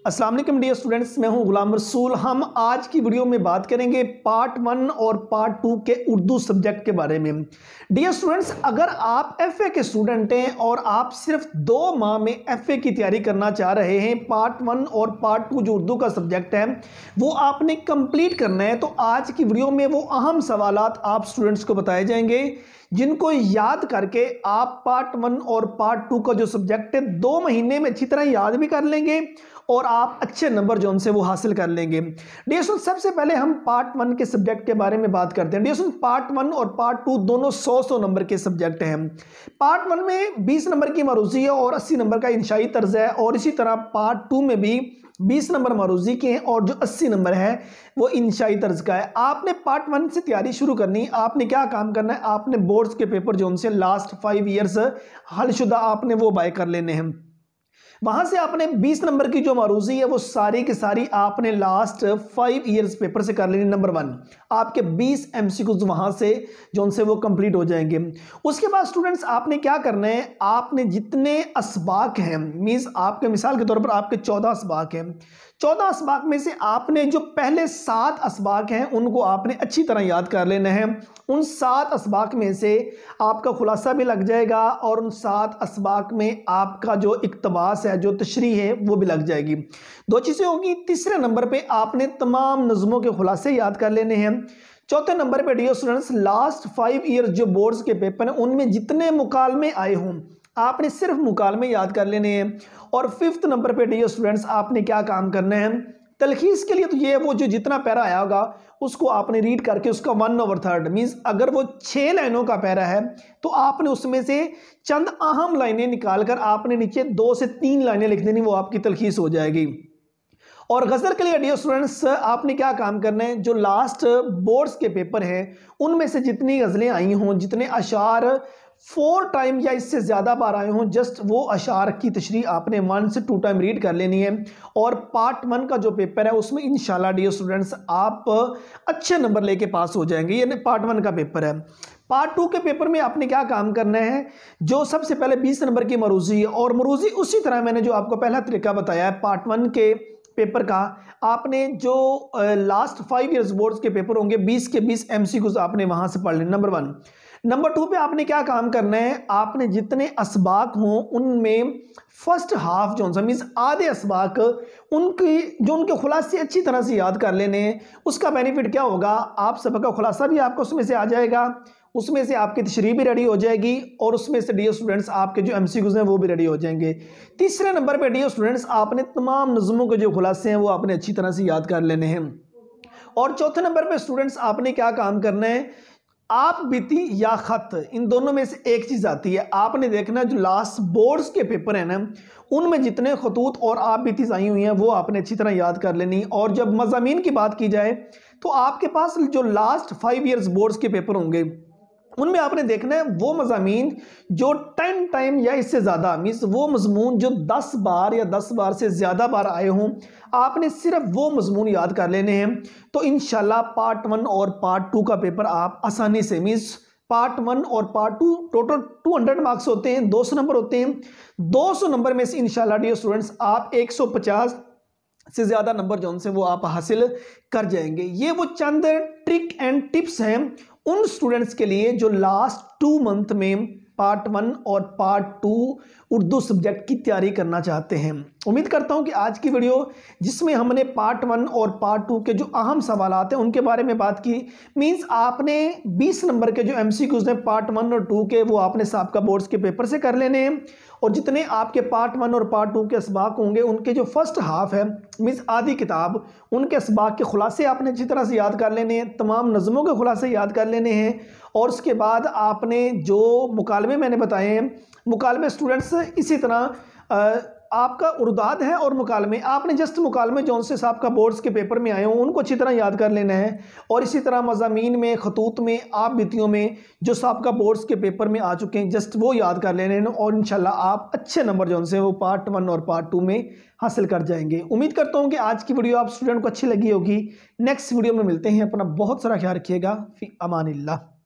अस्सलाम वालेकुम dear students, मैं हूं गुलाम रसूल। हम आज की वीडियो में बात करेंगे पार्ट 1 और पार्ट 2 के उर्दू सब्जेक्ट के बारे में। डियर स्टूडेंट्स, अगर आप एफए के स्टूडेंट हैं और आप सिर्फ 2 माह में एफए की तैयारी करना चाह रहे हैं, पार्ट 1 और पार्ट 2 जो उर्दू का सब्जेक्ट है वो आपने कंप्लीट करना है, तो आज की वीडियो में वो अहम सवालात आप स्टूडेंट्स को बताए जाएंगे जिनको याद करके आप पार्ट 1 और पार्ट 2 का जो सब्जेक्ट है 2 महीने में अच्छी तरह याद भी कर लेंगे और आप अच्छे नंबर जो उनसे वो हासिल कर लेंगे। डियर स्टूडेंट्स, सबसे पहले हम पार्ट 1 के सब्जेक्ट के बारे में बात करते हैं। डियर स्टूडेंट्स, पार्ट 1 और पार्ट 2 दोनों 100 नंबर के सब्जेक्ट हैं। पार्ट 1 में 20 नंबर की मरूजी है और 80 नंबर का इंशाई तर्ज है, और इसी तरह पार्ट 2 में भी 20 नंबर मरूजी के हैं और जो 80 नंबर है वो इंशाई तर्ज का है। आपने पार्ट 1 से तैयारी शुरू करनी। आपने क्या काम करना है, आपने बोर्ड्स के पेपर जो उनसे लास्ट 5 ईयर्स हलशुदा आपने वो बाय कर लेने हैं। वहां से आपने 20 नंबर की जो मरूजी है वो सारी की सारी आपने लास्ट 5 ईयर्स पेपर से कर लेनी। नंबर 1 आपके 20 एमसीक्यूज वहां से जो उनसे वो कंप्लीट हो जाएंगे। उसके बाद स्टूडेंट्स आपने क्या करना है, आपने जितने असबाक हैं, मींस आपके मिसाल के तौर पर आपके 14 असबाक हैं, 14 असबाक में से आपने जो पहले 7 असबाक हैं उनको आपने अच्छी तरह याद कर लेना है। उन 7 असबाक में से आपका खुलासा भी लग जाएगा और उन 7 असबाक में आपका जो इक्तबास है, जो तशरीह है, वो भी लग जाएगी। 2 चीज़ें होगी। तीसरे नंबर पे आपने तमाम नज़मों के खुलासे याद कर लेने हैं। चौथे नंबर पे डियर स्टूडेंट्स लास्ट 5 ईयर्स जो बोर्ड्स के पेपर हैं उनमें जितने मुकालमे आए हों आपने सिर्फ मुकालमे याद कर लेने हैं। और 5th नंबर पे डियर स्टूडेंट्स आपने क्या काम करना है, तलखीस के लिए तो ये वो जो जितना पैरा आया होगा उसको आपने रीड करके उसका 1/3 मीन्स अगर वो 6 लाइनों का पैरा है तो आपने उसमें से चंद अहम लाइनें निकालकर आपने नीचे 2 से 3 लाइनें लिख देनी, वो आपकी तलखीस हो जाएगी। और गज़ल के लिए डियर स्टूडेंट्स आपने क्या काम करना है, जो लास्ट बोर्ड्स के पेपर हैं उनमें से जितनी गज़लें आई हों, जितने अशार 4 टाइम या इससे ज़्यादा बार आए हों, जस्ट वो अशार की तशरीह आपने 1 से 2 टाइम रीड कर लेनी है। और पार्ट 1 का जो पेपर है उसमें इंशाल्लाह डियर स्टूडेंट्स आप अच्छे नंबर लेके पास हो जाएंगे। ये पार्ट 1 का पेपर है। पार्ट 2 के पेपर में आपने क्या काम करना है, जो सबसे पहले 20 नंबर की मरूजी है, और मरूजी उसी तरह मैंने जो आपको पहला तरीका बताया है पार्ट 1 के पेपर का, आपने जो लास्ट 5 ईयर्स बोर्ड्स के पेपर होंगे 20 के 20 एमसीक्यूज आपने वहां से पढ़ लेने। नंबर 1। नंबर 2 पे आपने क्या काम करना है, आपने जितने असबाक हों उनमें फर्स्ट हाफ जो सा मीन्स आधे असबाक उनके खुलासे अच्छी तरह से याद कर लेने हैं। उसका बेनिफिट क्या होगा, आप सबक का खुलासा भी आपको उसमें से आ जाएगा, उसमें से आपकी तशरीह भी रेडी हो जाएगी और उसमें से डियर स्टूडेंट्स आपके जो एमसीक्यूज हैं वो भी रेडी हो जाएंगे। तीसरे नंबर पे डियर स्टूडेंट्स आपने तमाम नज़मों के जो खुलासे हैं वो आपने अच्छी तरह से याद कर लेने हैं। और चौथे नंबर पे स्टूडेंट्स आपने क्या काम करना है, आप बीती या खत, इन दोनों में से एक चीज़ आती है। आपने देखना जो लास्ट बोर्ड्स के पेपर हैं ना उनमें जितने खतूत और आप बीती आई हुई हैं वो आपने अच्छी तरह याद कर लेनी। और जब मज़ामीन की बात की जाए तो आपके पास जो लास्ट 5 ईयर्स बोर्ड्स के पेपर होंगे उनमें आपने देखना है वो मज़ामीन जो 10 टाइम या इससे ज़्यादा मीन्स वो मजमून जो 10 बार या 10 बार से ज़्यादा बार आए हों, आपने सिर्फ वो मजमून याद कर लेने हैं। तो इंशाल्लाह पार्ट 1 और पार्ट 2 का पेपर आप आसानी से, मीन्स पार्ट 1 और पार्ट 2 टोटल 200 मार्क्स होते हैं, 200 नंबर होते हैं। 200 नंबर में से इंशाल्लाह डियर स्टूडेंट्स आप 150 से ज़्यादा नंबर जो उनसे वो आप हासिल कर जाएंगे। ये वो चंद ट्रिक एंड टिप्स हैं उन स्टूडेंट्स के लिए जो लास्ट 2 मंथ में पार्ट 1 और पार्ट 2 उर्दू सब्जेक्ट की तैयारी करना चाहते हैं। उम्मीद करता हूं कि आज की वीडियो जिसमें हमने पार्ट 1 और पार्ट 2 के जो अहम सवालात हैं उनके बारे में बात की, मींस आपने 20 नंबर के जो एमसीक्यूज हैं पार्ट 1 और 2 के वो आपने साबका बोर्ड्स के पेपर से कर लेने हैं। और जितने आपके पार्ट 1 और पार्ट 2 के असबाक होंगे उनके जो फर्स्ट हाफ है मीन्स आधी किताब, उनके असबाक के खुलासे आपने अच्छी तरह से याद कर लेने हैं, तमाम नज़मों के खुलासे याद कर लेने हैं। और उसके बाद आपने जो मुकालमे मैंने बताए हैं, मुकालमे स्टूडेंट्स इसी तरह आपका उर्दाद है और मुकालमे आपने जस्ट मुकालमे जौन से साहब का बोर्ड्स के पेपर में आए हों उनको अच्छी तरह याद कर लेना है। और इसी तरह मज़ामीन में, खतूत में, आप बीतियों में जो साहब का बोर्ड्स के पेपर में आ चुके हैं जस्ट वो याद कर लेने हैं और इंशाल्लाह आप अच्छे नंबर जौन से वो पार्ट 1 और पार्ट 2 में हासिल कर जाएंगे। उम्मीद करता हूँ कि आज की वीडियो आप स्टूडेंट को अच्छी लगी होगी। नेक्स्ट वीडियो में मिलते हैं। अपना बहुत सारा ख्याल रखिएगा। फी अमानिल्लाह।